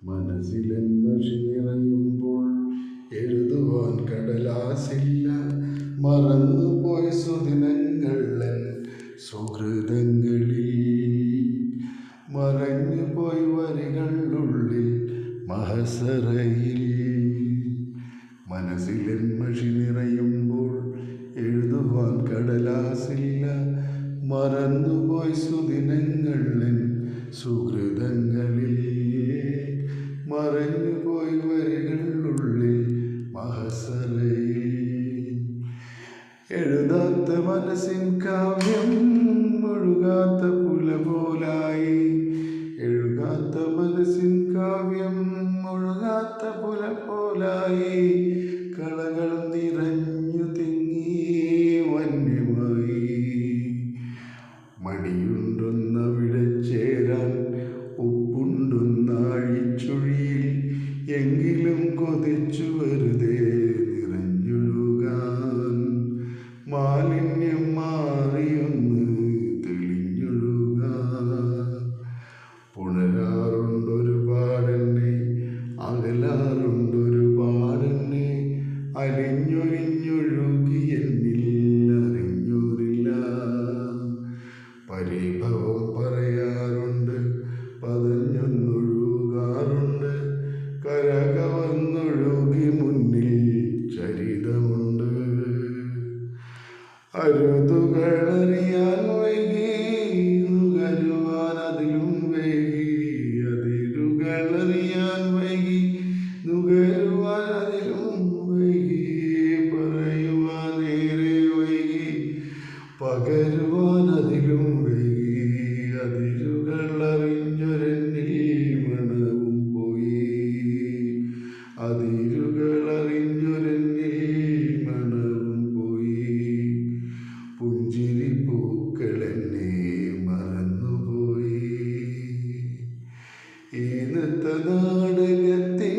മനസ്സിലൻ മഷി നിറയുമ്പോൾ എഴുതുവാൻ കടലാസില്ല. മറന്നുപോയ സുദിനങ്ങൾ സുഹൃതങ്ങളിൽ, മറഞ്ഞുപോയി വരികളുള്ളിൽ മഹസറയിൽ. മനസ്സിലൻ മഷി നിറയുമ്പോൾ എഴുതുവാൻ കടലാസില്ല. മറന്നുപോയി സുദിനങ്ങൾ സുഹൃതങ്ങളിൽ, മറഞ്ഞുപോയി വരികളുള്ളിൽ മഹസറയിൽ. എഴുതാത്ത മനസ്സിൻ കാവ്യം ഒഴുകാത്ത പുല പോലായി. എഴുതാത്ത മനസ്സിൻ കാവ്യം ഒഴുകാത്ത പുല പോലായി. കളകൾ നിറഞ്ഞു തിങ്ങി വന്യമായി. മടിയുണ്ടൊന്നവിടെ ചേരാൻ, ഉപ്പുണ്ടൊന്നാഴിച്ചുഴിയിൽ. എങ്കിലും കൊതിച്ചു വെറുതെ നിറഞ്ഞൊഴുകാൻ. മാലിന്യം മാറിയൊന്ന് തെളിഞ്ഞൊഴുകാൻ. പുണരാറുണ്ടൊരുപാടെന്നെ, അകലാറുണ്ടൊരുപാടെന്നെ. അലിഞ്ഞൊലിഞ്ഞൊഴുകി എന്നിൽ അറിഞ്ഞൂറില്ല. പരിഭവം പറയാറുണ്ട്, പതഞ്ഞൊന്നൊഴുകാറുണ്ട്. കരകവർന്നൊഴുകി മുന്നിൽ ചരിതമുണ്ട്. അരുതുകളറിയാൻ വൈകി, നുകരുവാൻ അതിലും വൈകി. അതിരുകളറിയാൻ വൈകി, നുകരുവാൻ അതിലും വൈകി. പറയുവാനേറെ വൈകി, പകരുവാൻ അതിലും വൈകി. അതിരുകളറിഞ്ഞൊരെന്നിൽ മണവും പോയി. അതിരുകളറിഞ്ഞൊരെന്നിൽ മണവും പോയി. പുഞ്ചിരി പൂക്കളെന്നെ മറന്നുപോയി. ഈ നൃത്തനാടകത്തിൻ